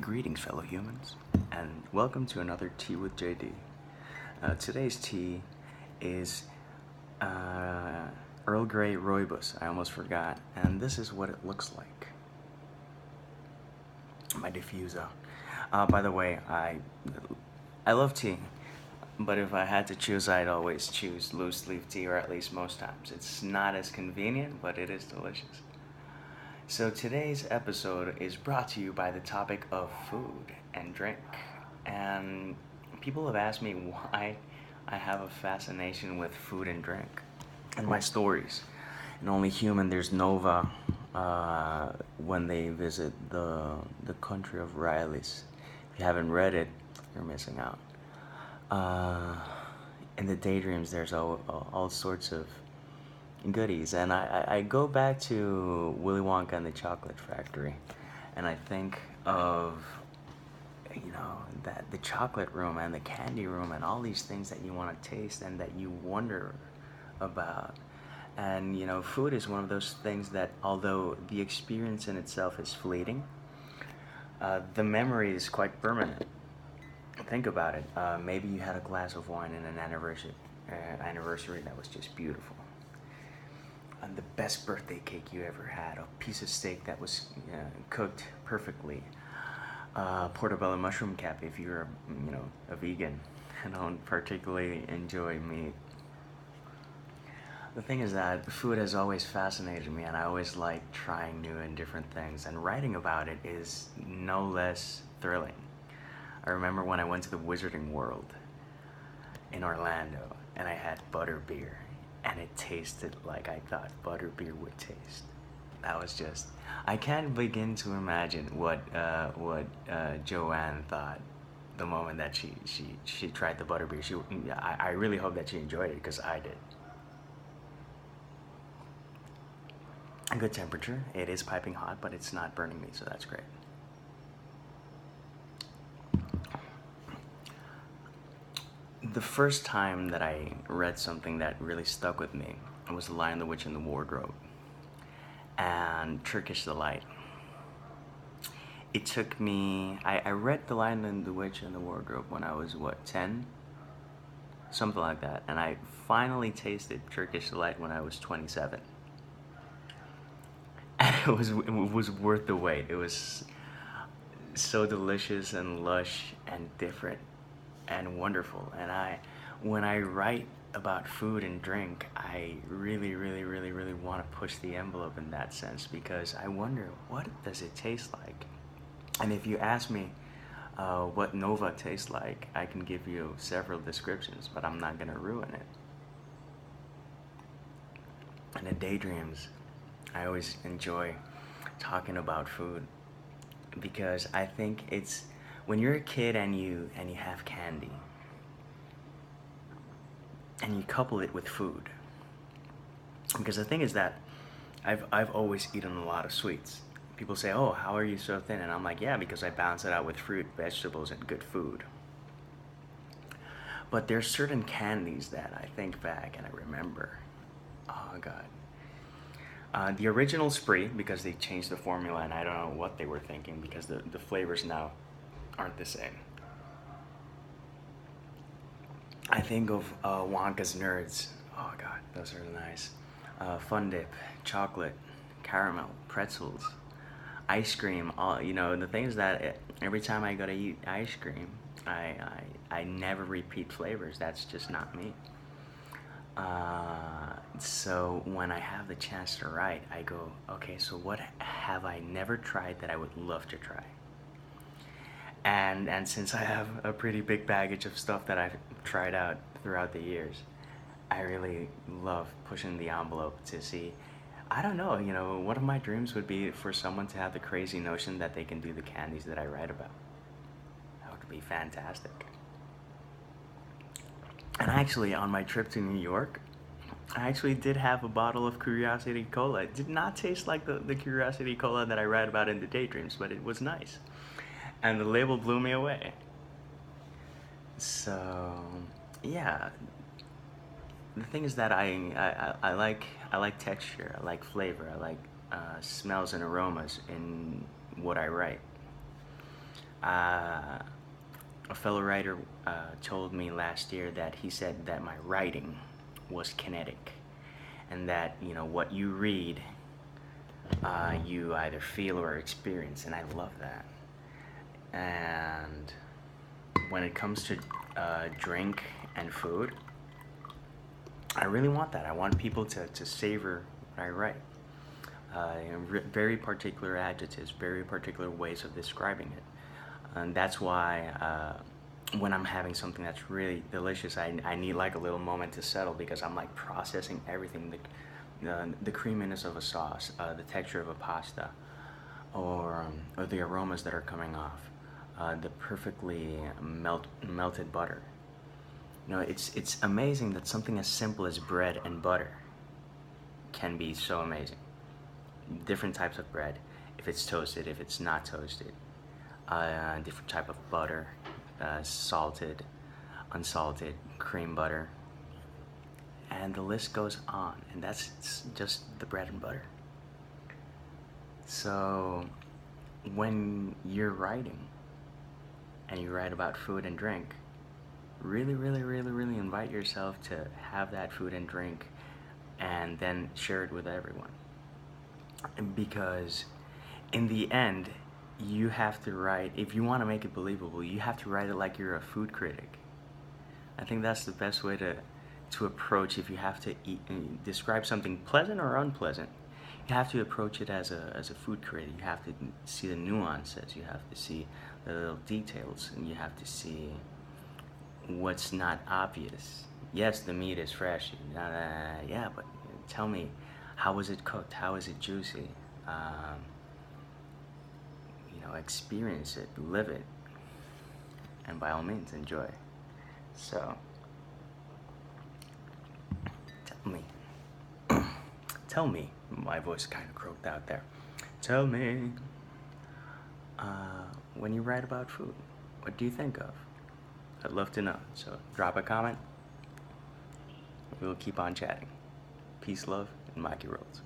Greetings, fellow humans, and welcome to another Tea with JD. Today's tea is Earl Grey Rooibos. I almost forgot, and this is what it looks like. My diffuser. By the way, I love tea, but if I had to choose, I'd always choose loose leaf tea, or at least most times. It's not as convenient, but it is delicious. So today's episode is brought to you by the topic of food and drink. And people have asked me why I have a fascination with food and drink and my stories. In Only Human, there's Nova when they visit the country of Rileys. If you haven't read it, you're missing out. In the Daydreams, there's all sorts of goodies, and I go back to Willy Wonka and the Chocolate Factory, and I think of that the chocolate room and the candy room and all these things that you want to taste and that you wonder about. And food is one of those things that, although the experience in itself is fleeting, the memory is quite permanent. Think about it. Maybe you had a glass of wine in an anniversary that was just beautiful. And the best birthday cake you ever had, a piece of steak that was cooked perfectly, portobello mushroom cap if you're a vegan and don't particularly enjoy meat. The thing is that food has always fascinated me, and I always like trying new and different things, and writing about it is no less thrilling. I remember when I went to the Wizarding World in Orlando and I had butterbeer, and it tasted like I thought butterbeer would taste. That was just, I can't begin to imagine what Joanne thought the moment that she tried the butterbeer. I really hope that she enjoyed it, because I did. A good temperature. It is piping hot, but it's not burning me, so that's great. The first time that I read something that really stuck with me was The Lion, the Witch, and the Wardrobe and Turkish Delight. It took me, I read The Lion and the Witch and the Wardrobe when I was, 10? Something like that. And I finally tasted Turkish Delight when I was 27. And it was worth the wait. It was so delicious and lush and different and wonderful. And when I write about food and drink, I really want to push the envelope in that sense, because I wonder, what does it taste like? And if you ask me what Nova tastes like, I can give you several descriptions, but I'm not going to ruin it. And in Daydreams, I always enjoy talking about food, because I think it's, when you're a kid and you have candy and you couple it with food, because the thing is that I've always eaten a lot of sweets. People say, "Oh, how are you so thin?" And I'm like, yeah, because I balance it out with fruit, vegetables, and good food. But there's certain candies that I think back and I remember, oh God, the original Spree, because they changed the formula and I don't know what they were thinking, because the flavors now aren't the same. I think of Wonka's Nerds. Oh God, those are nice. Fun Dip, chocolate, caramel, pretzels, ice cream. All the things that every time I go to eat ice cream, I never repeat flavors. That's just not me. So when I have the chance to write, I go, okay, so what have I never tried that I would love to try? And since I have a pretty big baggage of stuff that I've tried out throughout the years, I really love pushing the envelope to see, I don't know, one of my dreams would be for someone to have the crazy notion that they can do the candies that I write about. That would be fantastic. And actually, on my trip to New York, I actually did have a bottle of Curiosity Cola. It did not taste like the Curiosity Cola that I write about in the Daydreams, but it was nice. And the label blew me away. So, yeah. The thing is that I like texture, I like flavor, I like smells and aromas in what I write. A fellow writer told me last year that he said that my writing was kinetic, and that what you read, you either feel or experience, and I love that. And when it comes to drink and food, I really want that. I want people to savor what I write. Very particular adjectives, very particular ways of describing it. And that's why when I'm having something that's really delicious, I need like a little moment to settle, because I'm like processing everything, the creaminess of a sauce, the texture of a pasta, or the aromas that are coming off, the perfectly melted butter. It's amazing that something as simple as bread and butter can be so amazing. Different types of bread, if it's toasted, if it's not toasted, different type of butter, salted, unsalted, cream butter, and the list goes on. And that's just the bread and butter. So when you're writing and you write about food and drink, really, really, really, really invite yourself to have that food and drink and then share it with everyone. Because in the end, you have to write, if you want to make it believable, you have to write it like you're a food critic. I think that's the best way to approach, if you have to describe something pleasant or unpleasant. You have to approach it as a food critic. You have to see the nuances, you have to see the little details, and you have to see what's not obvious. Yes, the meat is fresh, yeah, but tell me, how was it cooked? How is it juicy? Experience it, live it, and by all means, enjoy. So, tell me, my voice kind of croaked out there. Tell me, when you write about food, what do you think of? I'd love to know. So, drop a comment. We'll keep on chatting. Peace, love, and Mikey Rolls.